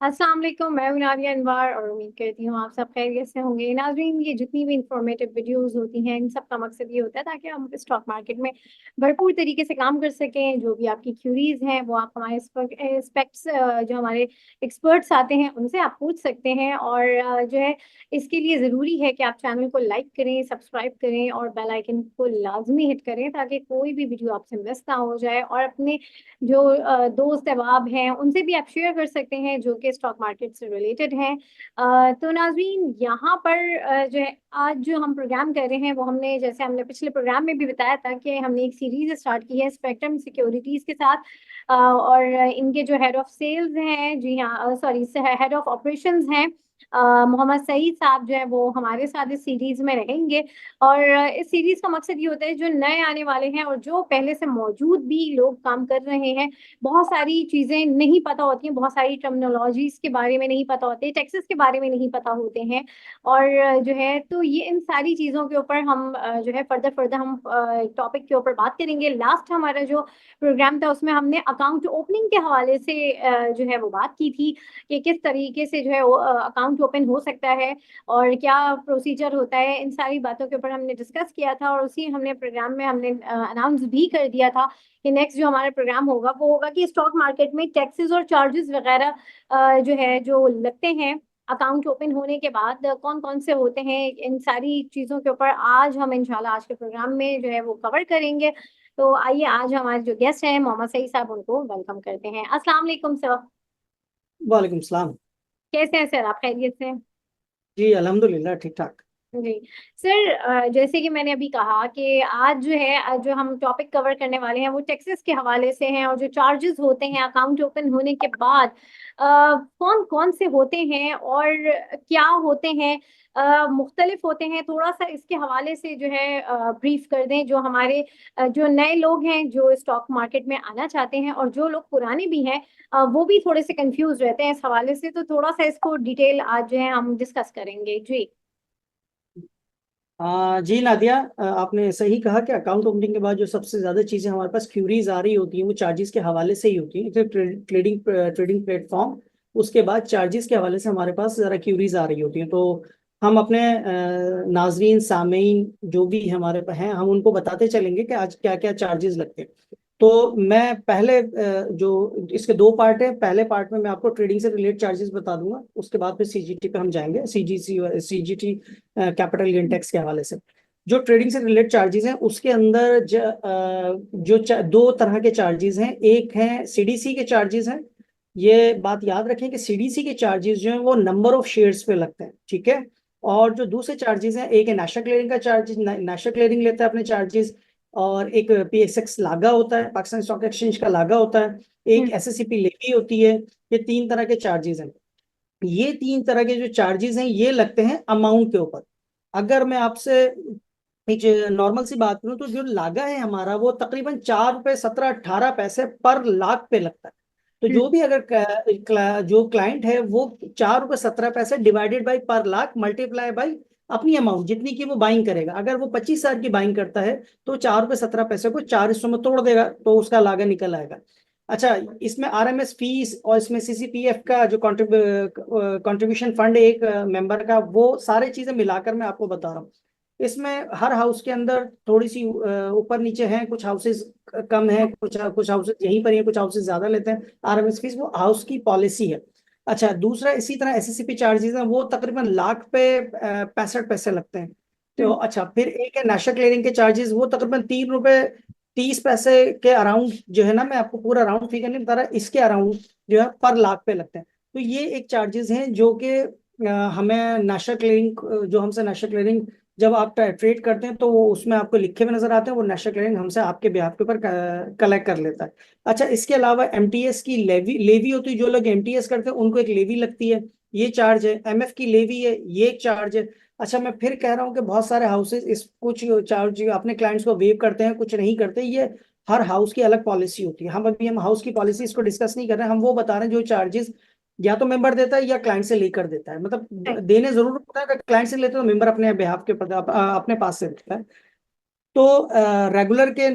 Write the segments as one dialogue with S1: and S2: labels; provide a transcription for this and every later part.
S1: अस्सलाम वालेकुम। मैं हूं नादिया अनवर और उम्मीद करती हूँ आप सब खैरियत से होंगे। नाज़रीन, ये जितनी भी इंफॉर्मेटिव वीडियोस होती हैं इन सब का मकसद ये होता है ताकि हम स्टॉक मार्केट में भरपूर तरीके से काम कर सकें। जो भी आपकी क्यूरीज हैं वो आप हमारे एक्सपेक्ट्स जो हमारे एक्सपर्ट्स आते हैं उनसे आप पूछ सकते हैं। और जो है इसके लिए ज़रूरी है कि आप चैनल को लाइक करें, सब्सक्राइब करें और बेल आइकन को लाजमी हिट करें ताकि कोई भी वीडियो आपसे मिस ना हो जाए। और अपने जो दोस्त अहबाब हैं उनसे भी आप शेयर कर सकते हैं जो कि स्टॉक मार्केट से रिलेटेड हैं। तो नाज़रीन, यहाँ पर जो है आज जो हम प्रोग्राम कर रहे हैं वो हमने, जैसे हमने पिछले प्रोग्राम में भी बताया था कि हमने एक सीरीज स्टार्ट की है स्पेक्ट्रम सिक्योरिटीज के साथ। और इनके जो हेड ऑफ सेल्स हैं, जी हाँ सॉरी, हेड ऑफ ऑपरेशंस हैं मोहम्मद सईद साहब, जो है वो हमारे साथ इस सीरीज में रहेंगे। और इस सीरीज का मकसद ये होता है जो नए आने वाले हैं और जो पहले से मौजूद भी लोग काम कर रहे हैं, बहुत सारी चीजें नहीं पता होती हैं, बहुत सारी टर्मिनोलॉजीज के बारे में नहीं पता होते, टैक्सेस के बारे में नहीं पता होते हैं। और जो है तो ये इन सारी चीजों के ऊपर हम जो है फर्दर फर्दर हम टॉपिक के ऊपर बात करेंगे। लास्ट हमारा जो प्रोग्राम था उसमें हमने अकाउंट ओपनिंग के हवाले से जो है वो बात की थी कि किस तरीके से जो है अकाउंट ओपन हो सकता है और क्या प्रोसीजर होता है। इन सारी बातों के ऊपर हमने डिस्कस किया था और उसी हमने प्रोग्राम में हमने अनाउंस भी कर दिया था कि नेक्स्ट जो हमारा प्रोग्राम होगा वो होगा कि स्टॉक मार्केट में टैक्सेस और चार्जेस वगैरह जो है जो लगते हैं अकाउंट ओपन होने के बाद कौन कौन से होते हैं। इन सारी चीजों के ऊपर आज हम इंशाल्लाह आज के प्रोग्राम में जो है वो कवर करेंगे। तो आइए आज हमारे जो गेस्ट हैं मोहम्मद सईद साहब, उनको वेलकम करते हैं। अस्सलाम वालेकुम सर।
S2: वालेकुम सलाम।
S1: कैसे हैं सर, आप खैरियत से?
S2: जी अल्हम्दुलिल्लाह ठीक ठाक।
S1: जी सर, जैसे कि मैंने अभी कहा कि आज जो है जो हम टॉपिक कवर करने वाले हैं वो टैक्सेस के हवाले से हैं और जो चार्जेस होते हैं अकाउंट ओपन होने के बाद कौन कौन से होते हैं और क्या होते हैं, मुख्तलिफ होते हैं। थोड़ा सा इसके हवाले से जो है ब्रीफ कर दें जो हमारे जो नए लोग हैं जो स्टॉक मार्केट में आना चाहते हैं और जो लोग पुराने भी हैं वो भी थोड़े से कंफ्यूज रहते हैं इस हवाले से। तो थोड़ा सा इसको डिटेल आज जो है हम डिस्कस करेंगे जी।
S2: जी नादिया, आपने सही कहा कि अकाउंट ओपनिंग के बाद जो सबसे ज्यादा चीजें हमारे पास क्यूरीज आ रही होती हैं वो चार्जेस के हवाले से ही होती हैं। तो ट्रेडिंग प्लेटफॉर्म, उसके बाद चार्जेस के हवाले से हमारे पास जरा क्यूरीज आ रही होती हैं। तो हम अपने नाजरीन सामीन जो भी हमारे पास हैं हम उनको बताते चलेंगे कि आज क्या क्या चार्जेस लगते हैं। तो मैं पहले जो इसके दो पार्ट है, पहले पार्ट में मैं आपको ट्रेडिंग से रिलेटेड चार्जेस बता दूंगा, उसके बाद फिर सीजीटी पे हम जाएंगे, सीजीटी कैपिटल गेन टैक्स के हवाले से। जो ट्रेडिंग से रिलेटेड चार्जेस हैं उसके अंदर दो तरह के चार्जेस हैं। एक है सीडीसी के चार्जेस हैं। ये बात याद रखें कि सीडीसी के चार्जेस जो हैं वो नंबर ऑफ शेयर्स पे लगते हैं, ठीक है। और जो दूसरे चार्जेस हैं, एक है नेशनल क्लियरिंग का चार्जेस, नेशनल क्लियरिंग लेता है अपने चार्जेस। और एक पीएसएक्स लागा होता है, पाकिस्तान स्टॉक एक्सचेंज का लागा होता है। एक एसएससीपी लेवी होती है। ये तीन तरह के चार्जेस हैं। ये तीन तरह के जो चार्जेस हैं ये लगते हैं अमाउंट के ऊपर। अगर मैं आपसे एक नॉर्मल सी बात करूं तो जो लागा है हमारा वो तकरीबन 4 रुपए 17 18 पैसे पर लाख पे लगता है। तो जो भी अगर जो क्लाइंट है वो 4 रुपए 17 पैसे डिवाइडेड बाई पर लाख मल्टीप्लाई बाई अपनी अमाउंट जितनी की वो बाइंग करेगा। अगर वो 25 हजार की बाइंग करता है तो 4 रुपए 17 पैसे को 4 हिस्सों में तोड़ देगा तो उसका लागा निकल आएगा। अच्छा, इसमें आरएमएस फीस और इसमें सीसीपीएफ का जो कंट्रीब्यूशन फंड है एक मेंबर का, वो सारी चीजें मिलाकर मैं आपको बता रहा हूँ। इसमें हर हाउस के अंदर थोड़ी सी ऊपर नीचे हैं, कुछ हाउसेस कम है, कुछ कुछ हाउसेस यहीं पर ही हैं, कुछ हाउसेस ज्यादा लेते हैं आरएमएस फीस, वो हाउस की पॉलिसी है। अच्छा, दूसरा इसी तरह एसएससीपी चार्जेस हैं, वो तकरीबन लाख पे 65 पैसे लगते हैं। तो अच्छा, फिर एक है नेशनल क्लियरिंग के चार्जेस, वो तकरीबन 3 रुपए 30 पैसे के अराउंड जो है ना, मैं आपको पूरा राउंड फिगर नहीं बता रहा, इसके अराउंड जो है पर लाख पे लगते हैं। तो ये एक चार्जेस हैं जो कि हमें नेशनल क्लियरिंग, जो हमसे नेशनल क्लियरिंग जब आप ट्रेड करते हैं तो वो उसमें आपको लिखे हुए नजर आते हैं, वो नेशनल क्लियरिंग हमसे आपके बिहाफ के ऊपर कलेक्ट कर लेता है। अच्छा, इसके अलावा एमटीएस की लेवी लेवी होती है, जो लोग एमटीएस करते हैं उनको एक लेवी लगती है, ये चार्ज है। एमएफ की लेवी है, ये एक चार्ज है। अच्छा, मैं फिर कह रहा हूँ कि बहुत सारे हाउसेस इस कुछ चार्ज अपने क्लाइंट्स को वेव करते हैं, कुछ नहीं करते। ये हर हाउस की अलग पॉलिसी होती है। हम हाउस की पॉलिसी इसको डिस्कस नहीं कर रहे हैं, हम वो बता रहे हैं जो चार्जेस या तो मेंबर देता है या क्लाइंट से लेकर देता है। मतलब देने जरूर होता है, अगर क्लाइंट से लेते तो मेंबर अपने बिहाफ के अपने पास से देता है। तो रेगुलर के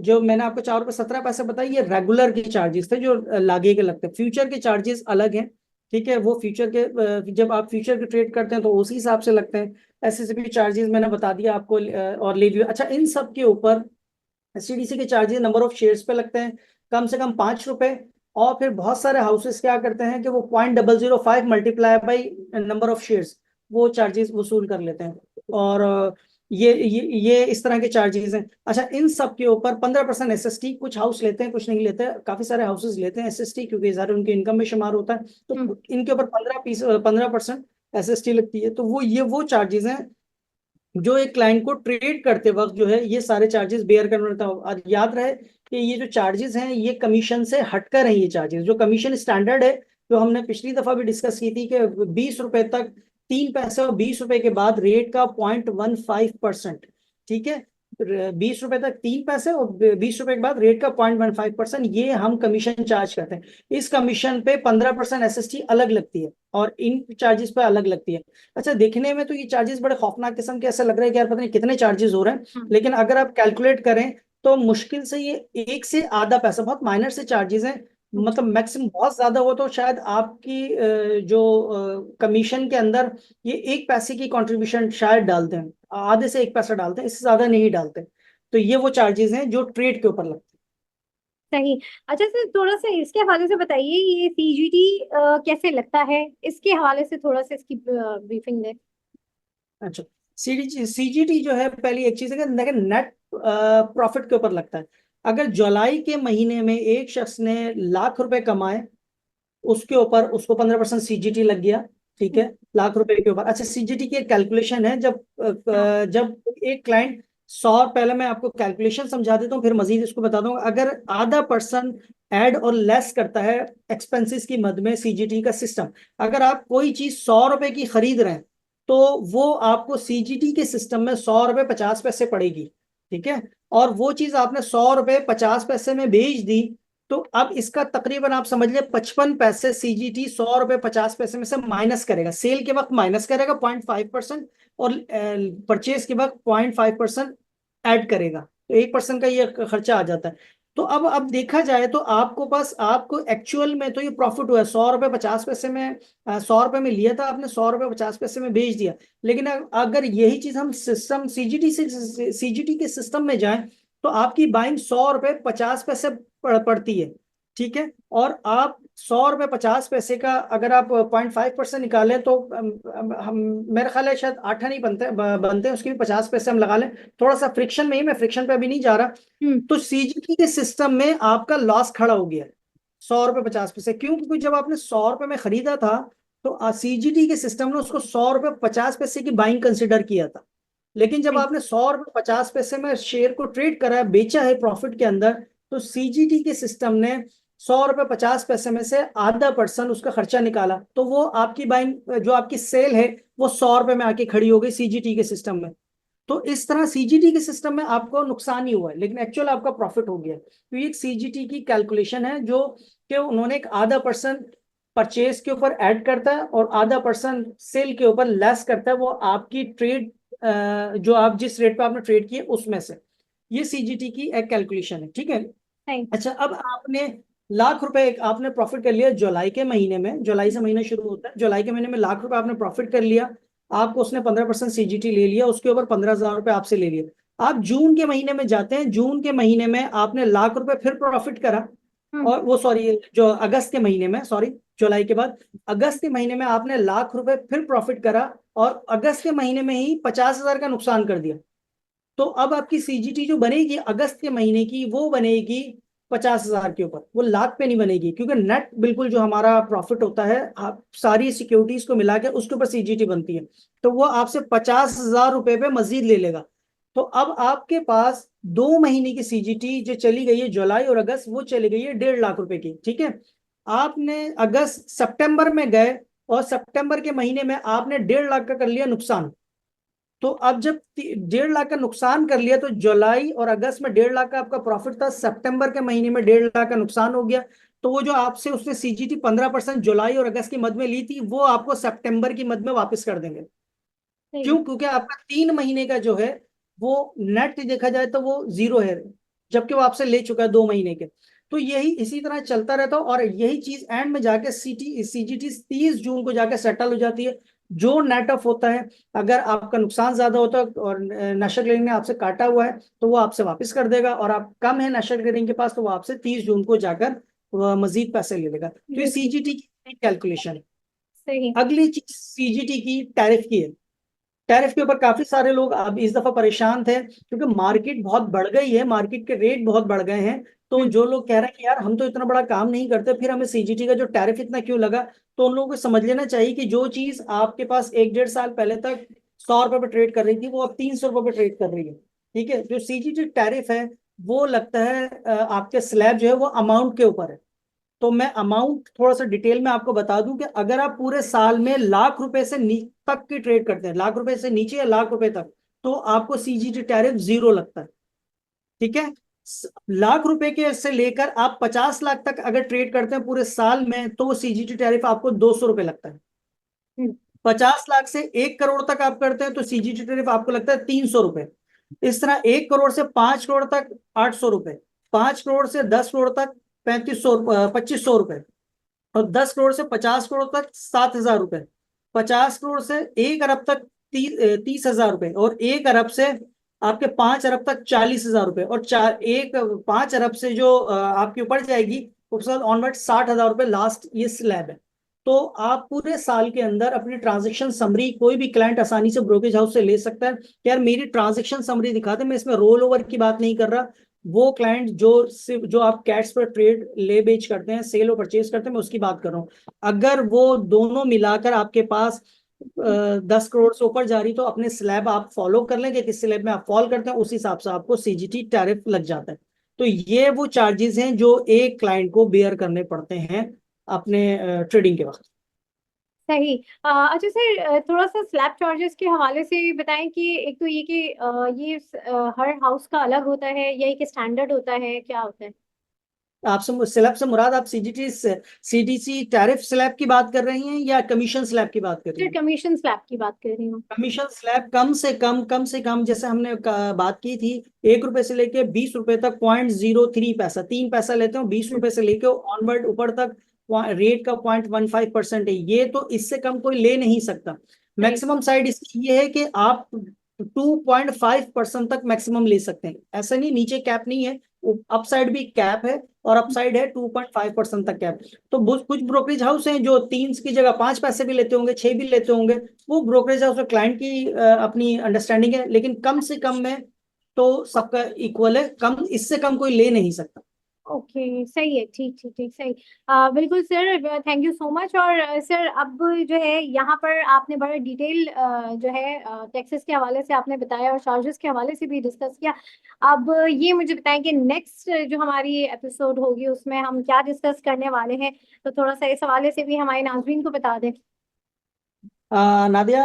S2: जो मैंने आपको 4 रुपए 17 पैसे बताई, ये रेगुलर के चार्जेस थे जो लागे के लगते हैं। फ्यूचर के चार्जेस अलग हैं। ठीक है, वो फ्यूचर के जब आप फ्यूचर के ट्रेड करते हैं तो उसी हिसाब से लगते हैं। एसएसपी चार्जेस मैंने बता दिया आपको, और लेवी। अच्छा, इन सब के ऊपर एसटीडीसी के चार्जेस नंबर ऑफ शेयर्स पे लगते हैं, कम से कम 5 रुपए। और फिर बहुत सारे हाउसेस क्या करते हैं कि वो 0.005 multiply by number of shares, वो चार्जेस वसूल कर लेते हैं। और ये इस तरह के चार्जेस हैं। अच्छा, इन सब के ऊपर 15% एसएसटी, कुछ हाउस लेते हैं कुछ नहीं लेते हैं, काफी सारे हाउसेस लेते हैं एसएसटी क्योंकि ज़्यादा उनके इनकम में शुमार होता है।
S1: हम्म।
S2: तो इनके ऊपर 15% एसएसटी लगती है। तो वो चार्जेस हैं जो एक क्लाइंट को ट्रेड करते वक्त जो है ये सारे चार्जेस बेयर करना पड़ता है। और याद रहे कि ये जो चार्जेस हैं ये कमीशन से हटकर हैं। ये चार्जेस जो कमीशन स्टैंडर्ड है, जो हमने पिछली दफा भी डिस्कस की थी कि 20 रुपए तक 3 पैसे, और 20 रुपए के बाद रेट का 0.15%। ठीक है, 20 रुपए तक 3 पैसे, और 20 रुपए के बाद रेट का 0.15%, ये हम कमीशन चार्ज करते हैं। इस कमीशन पे 15% एसएसटी अलग लगती है, और इन चार्जेस पे अलग लगती है। अच्छा, देखने में तो ये चार्जेस बड़े खौफनाक किस्म के ऐसा लग रहा है कि यार पता नहीं कितने चार्जेस हो रहे हैं, लेकिन अगर आप कैलकुलेट करें तो मुश्किल से ये 1 से आधा पैसा, बहुत माइनर से चार्जेस हैं। मतलब मैक्सिमम बहुत ज्यादा हो तो शायद आपकी जो कमीशन के अंदर ये 1 पैसे की कंट्रीब्यूशन शायद डालते हैं, आधे से 1 पैसा डालते हैं, इससे ज्यादा नहीं डालते। तो ये वो चार्जेस हैं जो ट्रेड के ऊपर लगते
S1: सही। अच्छा सर, थोड़ा सा इसके हवाले से बताइए, ये सीजीटी कैसे लगता है, इसके हवाले से थोड़ा सा इसकी ब्रीफिंग दें।
S2: हैं। अच्छा, सीजीटी जो है, पहली एक चीज है कि देखिए नेट प्रॉफिट के ऊपर लगता है। अगर जुलाई के महीने में एक शख्स ने लाख रुपए कमाए, उसके ऊपर उसको 15% सीजीटी लग गया। ठीक है, लाख रुपए के ऊपर। अच्छा, सीजीटी की एक कैलकुलेशन है,
S1: हाँ।
S2: जब एक क्लाइंट 100, पहले मैं आपको कैलकुलेशन समझा देता हूँ फिर मजीद इसको बता दूंगा। अगर ½ % ऐड और लेस करता है एक्सपेंसेस की मद में सीजीटी का सिस्टम, अगर आप कोई चीज 100 रुपए की खरीद रहे हैं तो वो आपको सीजीटी के सिस्टम में 100 रुपए 50 पैसे पड़ेगी। ठीक है, और वो चीज आपने 100 रुपए 50 पैसे में बेच दी, तो अब इसका तकरीबन आप समझ लिया 55 पैसे सीजीटी 100 रुपए 50 पैसे में से माइनस करेगा, सेल के वक्त माइनस करेगा 0.5%, और परचेज के वक्त 0.5% ऐड करेगा, तो 1% का ये खर्चा आ जाता है। तो अब देखा जाए तो आपको एक्चुअल में तो ये प्रॉफिट हुआ है 100 रुपए 50 पैसे में। 100 रुपए में लिया था आपने, 100 रुपए 50 पैसे में बेच दिया। लेकिन अगर यही चीज हम सिस्टम सीजीटी के सिस्टम में जाएं तो आपकी बाइंग 100 रुपए 50 पैसे पड़ती है। ठीक है, और आप 100 रुपए 50 पैसे का अगर आप 0.5% निकालें तो हम मेरा ख्याल है शायद 8 नहीं बनते हैं, उसके भी 50 पैसे हम लगा लें। थोड़ा सा फ्रिक्शन में ही, मैं फ्रिक्शन पे अभी नहीं जा रहा।
S1: हम्म।
S2: तो सीजीटी के सिस्टम में आपका लॉस खड़ा हो गया 100 रुपए 50 पैसे, क्यों? क्योंकि जब आपने 100 रुपए में खरीदा था तो सीजीटी के सिस्टम ने उसको 100 रुपए 50 पैसे की बाइंग कंसिडर किया था। लेकिन जब
S1: सही।
S2: आपने 100 रुपए 50 पैसे में शेयर को ट्रेड करा है, बेचा है प्रॉफिट के अंदर, तो सीजीटी के सिस्टम ने 100 रुपए 50 पैसे में से ½ % उसका खर्चा निकाला, तो वो आपकी बाइंग, जो आपकी सेल है, वो 100 रुपए में आके खड़ी हो गई सीजीटी के सिस्टम में। तो इस तरह सीजीटी के सिस्टम में आपको नुकसान ही हुआ है, लेकिन एक्चुअल आपका प्रॉफिट हो गया। तो ये एक सीजीटी की कैलकुलेशन है जो कि उन्होंने एक ½ % परचेज के ऊपर ऐड करता है और ½ % सेल के ऊपर लेस करता है, वो आपकी ट्रेड, जो आप जिस रेट पे आपने ट्रेड किए उसमें से। ये सीजीटी की एक कैलकुलेशन है। ठीक है।
S1: सही।
S2: अच्छा, अब आपने लाख रुपए आपने प्रॉफिट कर लिया जुलाई के महीने में, जुलाई से महीना शुरू होता है, जुलाई के महीने में लाख रुपए आपने प्रॉफिट कर लिया। आपको उसने 15% सीजीटी ले लिया, उसके ऊपर 15,000 रुपए आपसे ले लिया। आप जून के महीने में जाते हैं, जून के महीने में आपने लाख रुपए फिर प्रॉफिट करा,
S1: हम्म।
S2: और वो सॉरी, जो अगस्त के महीने में, सॉरी, जुलाई के बाद अगस्त के महीने में आपने लाख रुपए फिर प्रॉफिट करा, और अगस्त के महीने में ही 50,000 का नुकसान कर दिया। तो अब आपकी सीजीटी जो बनेगी अगस्त के महीने की, वो बनेगी 50,000 के ऊपर, वो लाख पे नहीं बनेगी, क्योंकि नेट बिल्कुल जो हमारा प्रॉफिट होता है, आप सारी सिक्योरिटीज को मिला के उसके ऊपर सीजीटी बनती है, तो वो आपसे 50,000 रुपए पे मजीद ले लेगा। तो अब आपके पास 2 महीने की सीजीटी जो चली गई है जुलाई और अगस्त, वो चली गई है 1.5 लाख रुपए की। ठीक है, आपने अगस्त सितंबर में गए और सितंबर के महीने में आपने 1.5 लाख का कर लिया नुकसान। तो अब जब 1.5 लाख का नुकसान कर लिया, तो जुलाई और अगस्त में 1.5 लाख का आपका प्रॉफिट था, सितंबर के महीने में 1.5 लाख का नुकसान हो गया। तो वो जो आपसे उसने सीजीटी 15% जुलाई और अगस्त की मद में ली थी, वो आपको सितंबर की मद में वापस कर देंगे।
S1: सही।
S2: क्यों? क्योंकि आपका 3 महीने का जो है वो नेट देखा जाए तो वो जीरो है, जबकि वो आपसे ले चुका है 2 महीने के। तो यही इसी तरह चलता रहता है, और यही चीज एंड में जाके सीजीटी 30 जून को जाके सेटल हो जाती है। जो नेट ऑफ होता है, अगर आपका नुकसान ज्यादा होता है और नेशनल क्लीयरिंग ने आपसे काटा हुआ है तो वो आपसे वापस कर देगा, और आप कम है नेशनल क्लीयरिंग के पास तो वो आपसे 30 जून को जाकर मजीद पैसे ले लेगा। तो ये
S1: बिल्कुल
S2: सीजीटी की कैलकुलेशन है।
S1: सही।
S2: अगली चीज सीजीटी की टैरिफ की है। टैरिफ के ऊपर काफी सारे लोग अब इस दफा परेशान थे, क्योंकि मार्केट बहुत बढ़ गई है, मार्केट के रेट बहुत बढ़ गए हैं। तो
S1: हम्म।
S2: जो लोग कह रहे हैं कि यार हम तो इतना बड़ा काम नहीं करते, फिर हमें सीजीटी का जो टैरिफ इतना क्यों लगा, तो उन लोगों को समझ लेना चाहिए कि जो चीज आपके पास 1 डेढ़ साल पहले तक 100 रुपए पे ट्रेड कर रही थी, वो अब 300 रुपए पे ट्रेड कर रही है। ठीक है, जो सीजीटी टैरिफ है वो लगता है आपके स्लैब जो है वो अमाउंट के ऊपर है। तो मैं अमाउंट थोड़ा सा डिटेल में आपको बता दूं कि अगर आप पूरे साल में लाख रुपए से तक की ट्रेड करते हैं, लाख रुपए से नीचे या लाख रुपए तक, तो आपको सीजीटी टैरिफ 0 लगता है। ठीक है। लाख रुपए के से लेकर आप 50 लाख तक अगर ट्रेड करते हैं पूरे साल में, तो वो सीजीटी टैरिफ आपको 200 रुपए लगता है।
S1: हम्म।
S2: 50 लाख से 1 करोड़ तक आप करते हैं तो सीजीटी टैरिफ आपको लगता है 300 रुपए। इस तरह 1 करोड़ से 5 करोड़ तक 800 रुपए, 5 करोड़ से 10 करोड़ तक 3500 2500 रुपए, और 10 करोड़ से 50 करोड़ तक 7 हजार रुपए, 50 करोड़ से 1 अरब तक 30 हजार रुपए, और 1 अरब से आपके 5 अरब तक 40 हजार रुपए, और 5 अरब से जो आपकी ऊपर जाएगी उसके बाद ऑनवर्ड 60 हजार रुपए लास्ट ये स्लैब है। तो आप पूरे साल के अंदर अपनी ट्रांजेक्शन समरी, कोई भी क्लाइंट आसानी से ब्रोकरेज हाउस से ले सकता है कि यार मेरी ट्रांजेक्शन समरी दिखा दे, मैं इसमें रोल ओवर की बात नहीं कर रहा। वो क्लाइंट जो सिर्फ जो आप कैट्स पर ट्रेड ले बेच करते हैं, सेल और परचेज करते हैं, मैं उसकी बात कर रहा हूँ। अगर वो दोनों मिलाकर आपके पास 10 करोड़ से ऊपर जा रही, तो अपने स्लैब आप फॉलो कर लेंगे, किस स्लैब में आप फॉलो करते हैं उस हिसाब से आपको सीजीटी टैरिफ लग जाता है। तो ये वो चार्जेस हैं जो एक क्लाइंट को बेयर करने पड़ते हैं अपने ट्रेडिंग के वक्त।
S1: सही। अच्छा सर, थोड़ा सा स्लैब चार्जेस के हवाले से भी बताएं कि एक तो ये कि ये हर हाउस का अलग होता है या एक स्टैंडर्ड होता है, क्या होता है?
S2: आपसे स्लैब से मुराद आप सीजीटी सीडीसी टैरिफ स्लैब की बात कर रही हैं या कमीशन स्लैब की बात कर रही
S1: सर
S2: हैं?
S1: कमीशन स्लैब की बात कर रही हूँ।
S2: कमीशन स्लैब कम से कम जैसे हमने बात की थी, 1 रुपए से लेके 20 रुपए तक 0.03 पैसा, 3 पैसा लेते हो, 20 रुपए से लेके ऑनवर्ड ऊपर तक रेट का 0.15% है। ये तो इससे कम कोई ले नहीं सकता।
S1: सही।
S2: मैक्सिमम साइड इसकी ये है कि आप 2.5% तक मैक्सिमम ले सकते हैं, ऐसा नहीं नीचे कैप नहीं है, अपसाइड भी कैप है, और अपसाइड है 2.5% तक कैप। तो कुछ ब्रोकरेज हाउस हैं जो 3 की जगह 5 पैसे भी लेते होंगे, 6 भी लेते होंगे, वो ब्रोकरेज हाउस और क्लाइंट की अपनी अंडरस्टैंडिंग है, लेकिन कम से कम में तो सबका इक्वल है, कम इससे कम कोई ले नहीं सकता।
S1: ओके सही है, ठीक ठीक ठीक, सही। बिल्कुल sir, thank you so much. और सर अब जो है यहाँ पर आपने बड़ा डिटेल जो है टैक्सेस के हवाले से आपने बताया और चार्जेस के हवाले से भी डिस्कस किया। अब ये मुझे बताएं कि नेक्स्ट जो हमारी एपिसोड होगी उसमें हम क्या डिस्कस करने वाले हैं, तो थोड़ा सा इस हवाले से भी हमारे नाज़रीन को बता दें।
S2: नादिया,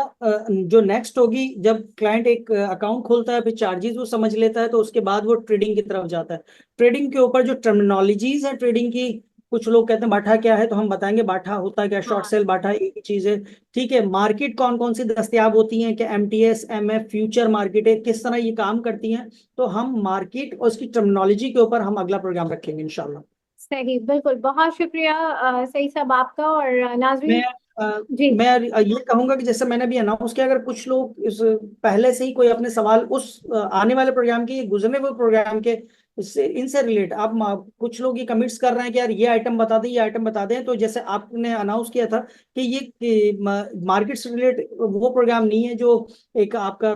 S2: जो नेक्स्ट होगी, जब क्लाइंट एक अकाउंट खोलता है, फिर चार्जेस वो समझ लेता है, तो उसके बाद वो ट्रेडिंग की तरफ जाता है। ट्रेडिंग के ऊपर जो टर्मिनोलॉजीज है ट्रेडिंग की, कुछ लोग कहते हैं बाटा क्या है, तो हम बताएंगे बाटा होता है क्या, शॉर्ट
S1: हाँ।
S2: सेल बाटा एक ही चीज है। ठीक है, मार्केट कौन कौन सी दस्तयाब होती हैं, क्या एमटीएस एमएफ फ्यूचर मार्केट है, किस तरह ये काम करती हैं, तो हम मार्केट और उसकी टर्मिनोलॉजी के ऊपर हम अगला प्रोग्राम रखेंगे इंशाल्लाह।
S1: सही, बिल्कुल, बहुत शुक्रिया सही साहब आपका। और
S2: मैं
S1: नाज़रीन।
S2: अ,
S1: जी।
S2: मैं ये कहूंगा कि जैसे मैंने भी अनाउंस किया, अगर कुछ लोग इस पहले से ही कोई अपने सवाल उस आने वाले प्रोग्राम के, गुजरने हुए प्रोग्राम के इससे इनसे रिलेट, आप कुछ लोग ये कमिट्स कर रहे हैं कि यार ये आइटम बता दें, ये आइटम बता दें, तो जैसे आपने अनाउंस किया था कि ये मार्केट से रिलेट वो प्रोग्राम नहीं है जो एक आपका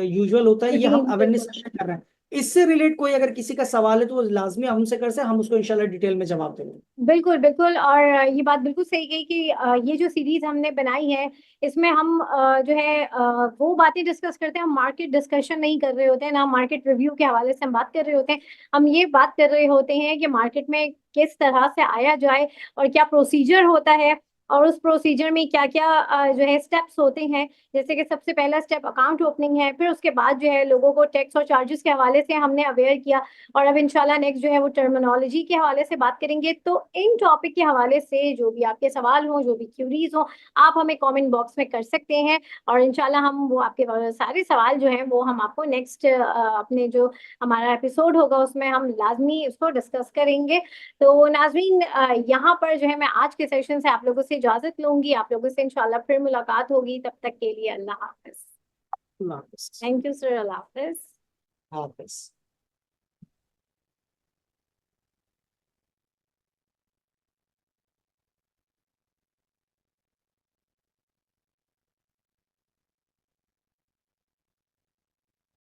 S2: यूजुअल होता है, ये हम
S1: रूटीन,
S2: अवेयरनेस
S1: बिल्कुल।
S2: सेशन कर रहे हैं। इससे रिलेट कोई अगर किसी का सवाल है तो वो लाजमी हमसे कर से, हम उसको इंशाल्लाह डिटेल में जवाब देंगे।
S1: बिल्कुल बिल्कुल। और ये बात बिल्कुल सही कही कि ये जो सीरीज हमने बनाई है इसमें हम जो है वो बातें डिस्कस करते हैं, हम मार्केट डिस्कशन नहीं कर रहे होते हैं, ना मार्केट रिव्यू के हवाले से हम बात कर रहे होते हैं। हम ये बात कर रहे होते हैं कि मार्केट में किस तरह से आया जाए और क्या प्रोसीजर होता है, और उस प्रोसीजर में क्या क्या जो है स्टेप्स होते हैं। जैसे कि सबसे पहला स्टेप अकाउंट ओपनिंग है, फिर उसके बाद जो है लोगों को टैक्स और चार्जेस के हवाले से हमने अवेयर किया, और अब इंशाल्लाह नेक्स्ट जो है वो टर्मिनोलॉजी के हवाले से बात करेंगे। तो इन टॉपिक के हवाले से जो भी आपके सवाल हो, जो भी क्यूरीज हो, आप हमें कमेंट बॉक्स में कर सकते हैं, और इंशाल्लाह हम वो आपके सारे सवाल जो हैं वो हम आपको नेक्स्ट अपने जो हमारा एपिसोड होगा उसमें हम लाजमी उसको डिस्कस करेंगे। तो नाजरीन, यहाँ पर जो है मैं आज के सेशन से आप लोगों से इजाजत लूंगी। आप लोगों से इंशाल्लाह फिर मुलाकात होगी, तब तक के लिए अल्लाह हाफिज।
S2: अल्लाह हाफिज।
S1: थैंक यू सर, अल्लाह हाफिज।
S2: हाफिज।